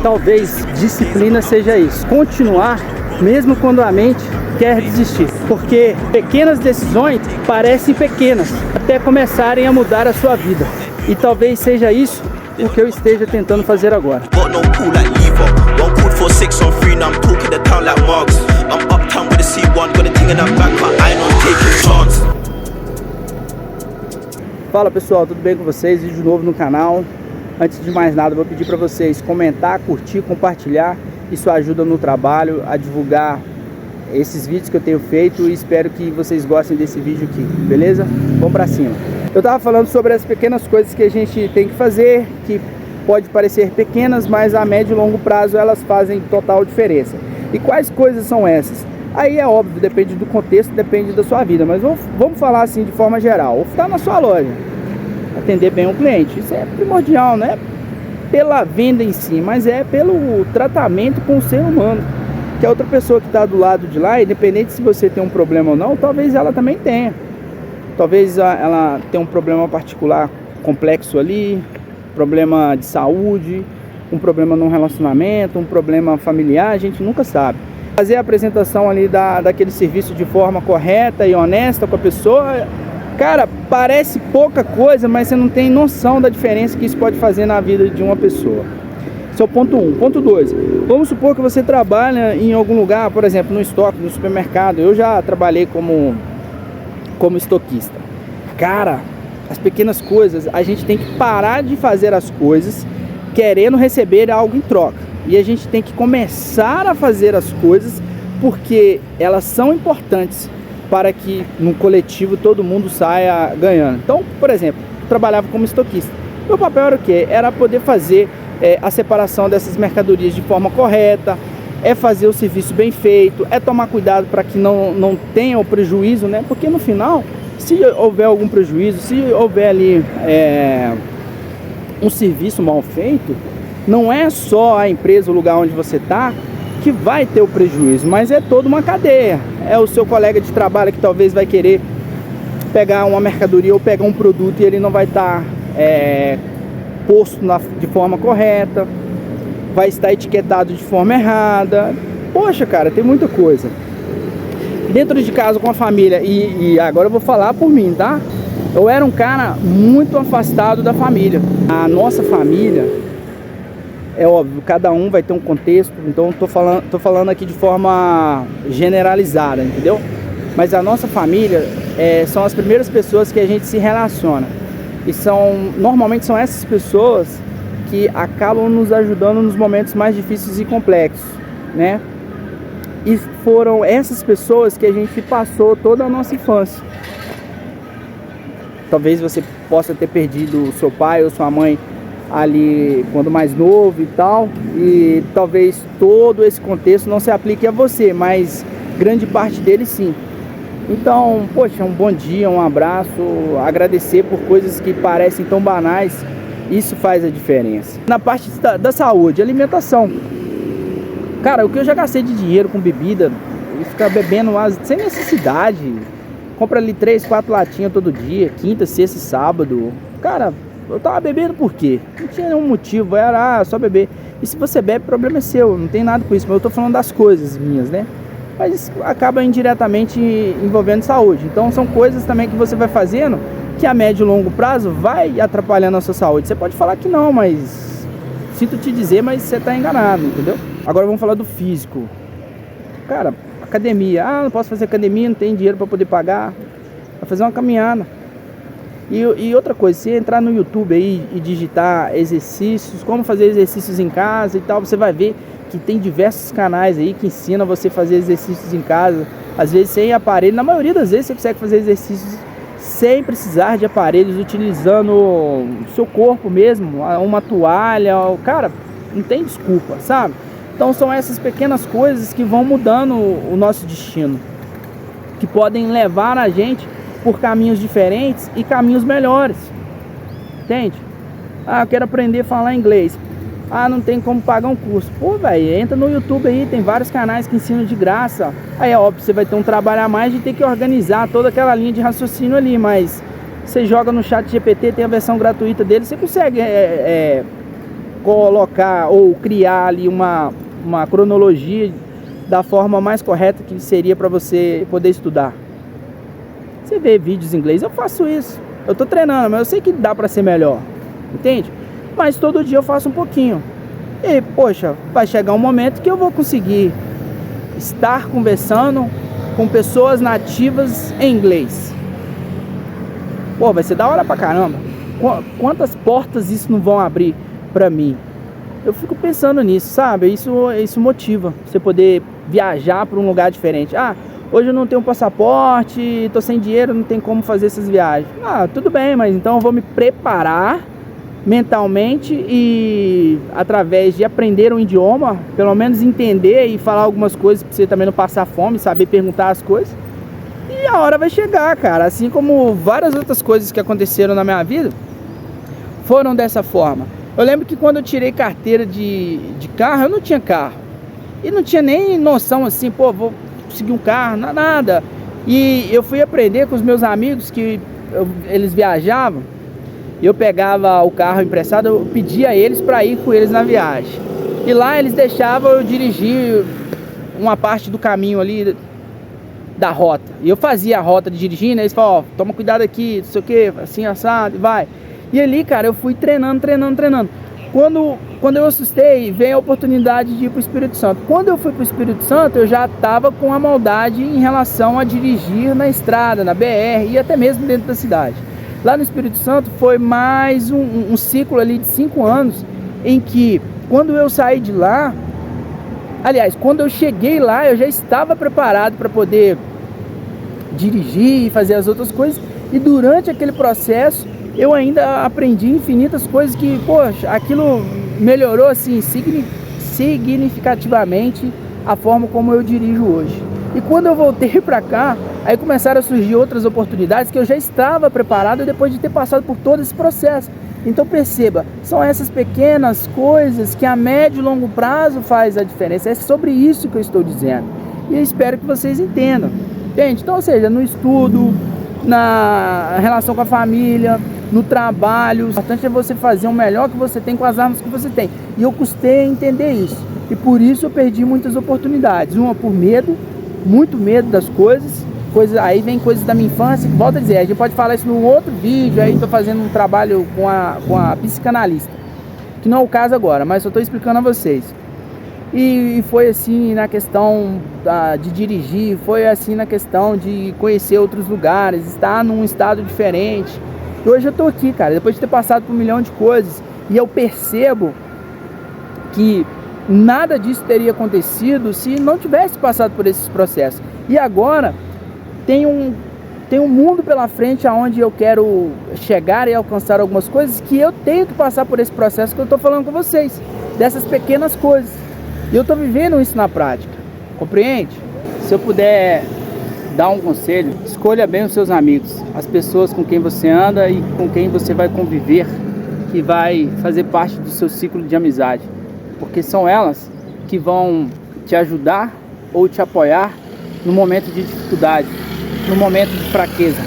Talvez disciplina seja isso, continuar mesmo quando a mente quer desistir, porque pequenas decisões parecem pequenas até começarem a mudar a sua vida, e talvez seja isso o que eu esteja tentando fazer agora. Fala pessoal, tudo bem com vocês? Vídeo novo no canal. Antes de mais nada, vou pedir para vocês comentar, curtir, compartilhar. Isso ajuda no trabalho a divulgar esses vídeos que eu tenho feito, e espero que vocês gostem desse vídeo aqui, beleza? Vamos pra cima. Eu tava falando sobre as pequenas coisas que a gente tem que fazer, que pode parecer pequenas, mas a médio e longo prazo elas fazem total diferença. E quais coisas são essas? Aí é óbvio, depende do contexto, depende da sua vida, mas vamos falar assim de forma geral. Estar na sua loja, atender bem o cliente, isso é primordial, não é pela venda em si, mas é pelo tratamento com o ser humano, que a outra pessoa que está do lado de lá, independente se você tem um problema ou não, talvez ela também tenha. Talvez ela tenha um problema particular complexo ali, problema de saúde, um problema num relacionamento, um problema familiar, a gente nunca sabe. Fazer a apresentação ali daquele serviço de forma correta e honesta com a pessoa, cara, parece pouca coisa, mas você não tem noção da diferença que isso pode fazer na vida de uma pessoa. Esse é o ponto 1. Ponto 2. Vamos supor que você trabalha em algum lugar, por exemplo, no estoque, no supermercado. Eu já trabalhei como estoquista. Cara, as pequenas coisas, a gente tem que parar de fazer as coisas querendo receber algo em troca. E a gente tem que começar a fazer as coisas porque elas são importantes para que no coletivo todo mundo saia ganhando. Então, por exemplo, eu trabalhava como estoquista. Meu papel era o quê? Era poder fazer a separação dessas mercadorias de forma correta, é fazer o serviço bem feito, é tomar cuidado para que não tenha o prejuízo, né? Porque no final, se houver algum prejuízo, se houver ali um serviço mal feito, não é só a empresa, o lugar onde você está, que vai ter o prejuízo, mas é toda uma cadeia. É o seu colega de trabalho que talvez vai querer pegar uma mercadoria ou pegar um produto e ele não vai estar posto de forma correta, vai estar etiquetado de forma errada. Poxa, cara, tem muita coisa. Dentro de casa com a família, e agora eu vou falar por mim, tá? Eu era um cara muito afastado da família. A nossa família, é óbvio, cada um vai ter um contexto, então tô falando aqui de forma generalizada, entendeu? Mas a nossa família são as primeiras pessoas que a gente se relaciona. E normalmente são essas pessoas que acabam nos ajudando nos momentos mais difíceis e complexos, né? E foram essas pessoas que a gente passou toda a nossa infância. Talvez você possa ter perdido o seu pai ou sua mãe ali quando mais novo e tal, e talvez todo esse contexto não se aplique a você, mas grande parte dele sim. Então, poxa, um bom dia, um abraço, agradecer por coisas que parecem tão banais, isso faz a diferença. Na parte da saúde, alimentação. Cara, o que eu já gastei de dinheiro com bebida, e ficar bebendo sem necessidade, compra ali 3, 4 latinhas todo dia, quinta, sexta e sábado. Cara, eu tava bebendo por quê? Não tinha nenhum motivo, era só beber. E se você bebe, o problema é seu, não tem nada com isso, mas eu tô falando das coisas minhas, né? Mas isso acaba indiretamente envolvendo saúde. Então são coisas também que você vai fazendo que a médio e longo prazo vai atrapalhando a sua saúde. Você pode falar que não, mas sinto te dizer, mas você tá enganado, entendeu? Agora vamos falar do físico. Cara, academia. Ah, não posso fazer academia, não tenho dinheiro para poder pagar. Vai fazer uma caminhada. E outra coisa, se entrar no YouTube aí e digitar exercícios, como fazer exercícios em casa e tal, você vai ver que tem diversos canais aí que ensinam você a fazer exercícios em casa, às vezes sem aparelho. Na maioria das vezes você consegue fazer exercícios sem precisar de aparelhos, utilizando o seu corpo mesmo, uma toalha. Cara, não tem desculpa, sabe? Então são essas pequenas coisas que vão mudando o nosso destino, que podem levar a gente por caminhos diferentes e caminhos melhores, entende? Ah, eu quero aprender a falar inglês. Ah, não tem como pagar um curso. Pô, velho, entra no YouTube aí, tem vários canais que ensinam de graça. Aí é óbvio, você vai ter um trabalho a mais de ter que organizar toda aquela linha de raciocínio ali, mas você joga no chat GPT, tem a versão gratuita dele, você consegue colocar ou criar ali uma cronologia da forma mais correta que seria para você poder estudar. Você vê vídeos em inglês, eu faço isso. Eu tô treinando, mas eu sei que dá para ser melhor, entende? Mas todo dia eu faço um pouquinho. E, poxa, vai chegar um momento que eu vou conseguir estar conversando com pessoas nativas em inglês. Pô, vai ser da hora pra caramba. Quantas portas isso não vão abrir pra mim? Eu fico pensando nisso, sabe? Isso motiva você poder viajar para um lugar diferente. Ah, hoje eu não tenho passaporte, tô sem dinheiro, não tem como fazer essas viagens. Ah, tudo bem, mas então eu vou me preparar mentalmente e através de aprender um idioma, pelo menos entender e falar algumas coisas para você também não passar fome, saber perguntar as coisas. E a hora vai chegar, cara. Assim como várias outras coisas que aconteceram na minha vida foram dessa forma. Eu lembro que quando eu tirei carteira de carro, eu não tinha carro. E não tinha nem noção assim, pô, vou conseguir um carro, nada. E eu fui aprender com os meus amigos que eles viajavam. Eu pegava o carro emprestado, eu pedia a eles para ir com eles na viagem. E lá eles deixavam eu dirigir uma parte do caminho ali da rota. E eu fazia a rota de dirigindo, eles falavam, ó, toma cuidado aqui, não sei o que, assim, assado, vai. E ali, cara, eu fui treinando. Quando eu assustei, veio a oportunidade de ir para o Espírito Santo. Quando eu fui para o Espírito Santo, eu já estava com a maldade em relação a dirigir na estrada, na BR e até mesmo dentro da cidade. Lá no Espírito Santo foi mais um ciclo ali de 5 anos, em que quando eu saí de lá, aliás, quando eu cheguei lá, eu já estava preparado para poder dirigir e fazer as outras coisas, e durante aquele processo eu ainda aprendi infinitas coisas que, poxa, aquilo melhorou assim significativamente a forma como eu dirijo hoje. E quando eu voltei para cá, aí começaram a surgir outras oportunidades que eu já estava preparado depois de ter passado por todo esse processo. Então perceba, são essas pequenas coisas que a médio e longo prazo faz a diferença. É sobre isso que eu estou dizendo. E eu espero que vocês entendam. Entende? Então, ou seja, no estudo, na relação com a família, no trabalho, o importante é você fazer o melhor que você tem com as armas que você tem. E eu custei a entender isso. E por isso eu perdi muitas oportunidades. Uma por medo, muito medo das coisas. Aí vem coisas da minha infância, volto a dizer, a gente pode falar isso num outro vídeo. Aí estou fazendo um trabalho com a psicanalista, que não é o caso agora, mas só estou explicando a vocês. E foi assim na questão de dirigir, foi assim na questão de conhecer outros lugares, estar num estado diferente. E hoje eu estou aqui, cara, depois de ter passado por 1 milhão de coisas, e eu percebo que nada disso teria acontecido se não tivesse passado por esses processos. E agora tem um mundo pela frente aonde eu quero chegar e alcançar algumas coisas que eu tenho que passar por esse processo que eu estou falando com vocês, dessas pequenas coisas. E eu estou vivendo isso na prática, compreende? Se eu puder dar um conselho, escolha bem os seus amigos, as pessoas com quem você anda e com quem você vai conviver, que vai fazer parte do seu ciclo de amizade, porque são elas que vão te ajudar ou te apoiar no momento de dificuldade, no momento de fraqueza,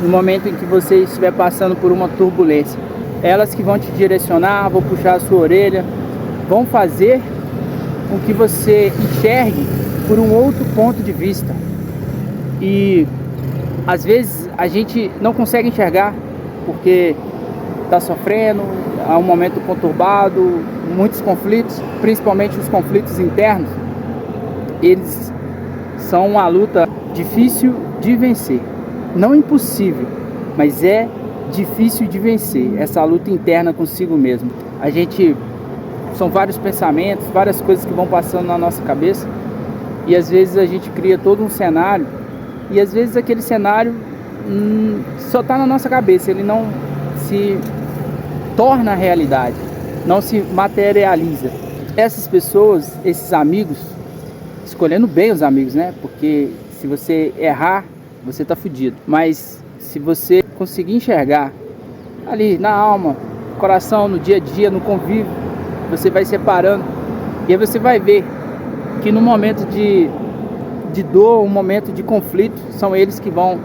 no momento em que você estiver passando por uma turbulência. Elas que vão te direcionar, vão puxar a sua orelha, vão fazer com que você enxergue por um outro ponto de vista. E às vezes a gente não consegue enxergar porque está sofrendo, há um momento conturbado, muitos conflitos, principalmente os conflitos internos, eles são uma luta difícil de vencer. Não impossível, mas é difícil de vencer, essa luta interna consigo mesmo. São vários pensamentos, várias coisas que vão passando na nossa cabeça, e às vezes a gente cria todo um cenário, e às vezes aquele cenário só está na nossa cabeça, ele não se torna realidade, não se materializa. Essas pessoas, esses amigos, escolhendo bem os amigos, né? Porque se você errar, você tá fudido. Mas se você conseguir enxergar ali na alma, no coração, no dia a dia, no convívio, você vai separando. E aí você vai ver que no momento de dor, um momento de conflito, são eles que vão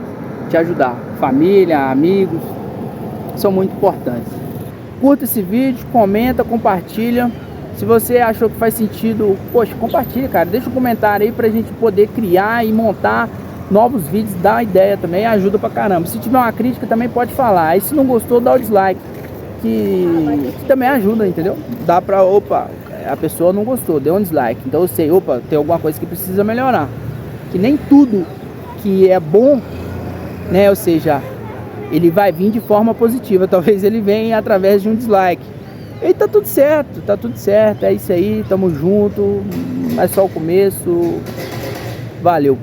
te ajudar. Família, amigos, são muito importantes. curta esse vídeo, comenta, compartilha. Se você achou que faz sentido, poxa, compartilha, cara. Deixa um comentário aí pra gente poder criar e montar novos vídeos, dá uma ideia também, ajuda pra caramba. Se tiver uma crítica também pode falar. Aí se não gostou, dá o dislike, que também ajuda, entendeu? Dá pra, opa, a pessoa não gostou, deu um dislike. Então eu sei, opa, tem alguma coisa que precisa melhorar. Que nem tudo que é bom, né, ou seja, ele vai vir de forma positiva. Talvez ele venha através de um dislike. E tá tudo certo, é isso aí, tamo junto, é só o começo, valeu.